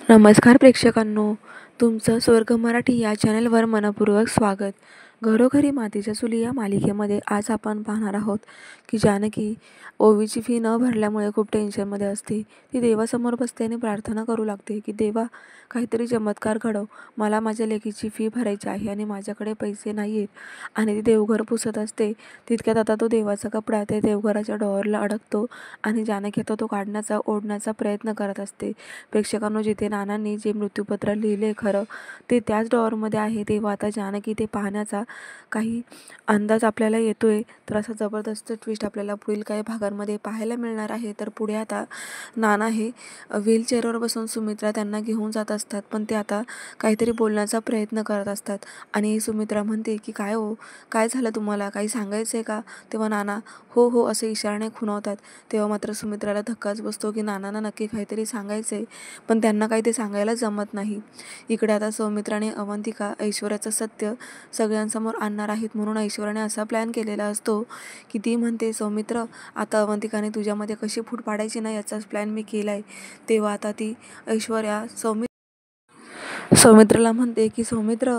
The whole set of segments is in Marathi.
नमस्कार प्रेक्षकांनो, तुमचं स्वर्ग मराठी या चॅनलवर मनपूर्वक स्वागत. घरोघरी मातीच्या चुली या मालिकेमध्ये आज आपण पाहणार आहोत की जानकी ओवीची फी न भरल्यामुळे खूप टेन्शनमध्ये असते. ती देवासमोर बसते आणि प्रार्थना करू लागते की देवा, काहीतरी चमत्कार घडव. मला माझ्या लेकीची फी भरायची आहे आणि माझ्याकडे पैसे नाही आहेत. आणि ती देवघर पुसत असते. तितक्यात आता तो देवाचा कपडा त्या देवघराच्या डॉअरला अडकतो आणि जानकी आता तो काढण्याचा ओढण्याचा प्रयत्न करत असते. प्रेक्षकांनो, जिथे नानांनी जे मृत्यूपत्र लिहिले खरं ते त्याच डॉअरमध्ये आहे, तेव्हा आता जानकी ते पाहण्याचा काही अंदाज आपल्याला येतोय. तर असा जबरदस्त ट्विस्ट आपल्याला पुढील काही भागांमध्ये पाहायला मिळणार आहे. तर पुढे आता नाना हे व्हीलचेअरवर बसून सुमित्रा त्यांना घेऊन जात असतात, पण ते आता काहीतरी बोलण्याचा प्रयत्न करत असतात. आणि सुमित्रा म्हणते की काय हो, काय झालं तुम्हाला, काही सांगायचं आहे का? तेव्हा नाना हो हो असे इशाराने खुणवतात. तेव्हा मात्र सुमित्राला धक्काच बसतो की नानांना नक्की काहीतरी सांगायचं आहे, पण त्यांना काही ते सांगायला जमत नाही. इकडे आता सौमित्र आणि अवंतिका ऐश्वर्याचं सत्य सगळ्यांसमोर आणणार आहेत, म्हणून ऐश्वर्याने असा प्लॅन केलेला असतो की ती म्हणते, सौमित्र, आता अवंतिकाने तुझ्यामध्ये कशी फूट पाडायची ना याचाच प्लॅन मी केला आहे. तेव्हा आता ती ऐश्वर्या सौमित्राला म्हणते की सौमित्र,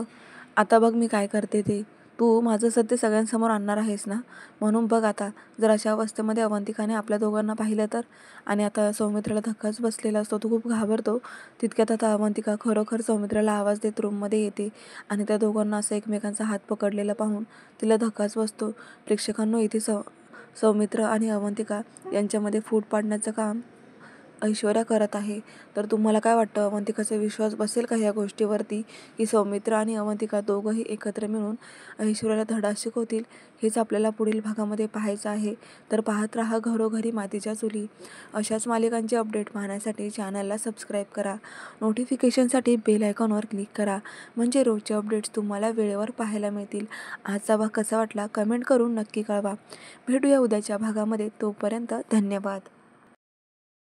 आता बघ मी काय करते ते. तू माझं सत्य सगळ्यांसमोर आणणार आहेस ना, म्हणून बघ आता जर अशा अवस्थेमध्ये अवंतिकाने आपल्या दोघांना पाहिलं तर. आणि आता सौमित्राला धक्काच बसलेला असतो, तो खूप घाबरतो. तितक्यात आता अवंतिका खरोखर सौमित्राला आवाज देत रूममध्ये येते आणि त्या दोघांना असं एकमेकांचा हात पकडलेला पाहून तिला धक्काच बसतो. प्रेक्षकांनो, इथे सौमित्र आणि अवंतिका यांच्यामध्ये फूट पाडण्याचं काम ऐश्वर्या करत आहे. तर तुम्हाला काय वाटतं, अवंतिकाचा विश्वास बसेल का ह्या गोष्टीवरती की सौमित्र आणि अवंतिका दोघंही एकत्र मिळून ऐश्वर्याला धडा शिकवतील? हेच आपल्याला पुढील भागामध्ये पाहायचं आहे. तर पाहत राहा घरोघरी मातीच्या चुली. अशाच मालिकांचे अपडेट पाहण्यासाठी चॅनलला सबस्क्राईब करा. नोटिफिकेशनसाठी बेल आयकॉनवर क्लिक करा, म्हणजे रोजचे अपडेट्स तुम्हाला वेळेवर पाहायला मिळतील. आजचा भाग कसा वाटला कमेंट करून नक्की कळवा. भेटूया उद्याच्या भागामध्ये. तोपर्यंत धन्यवाद.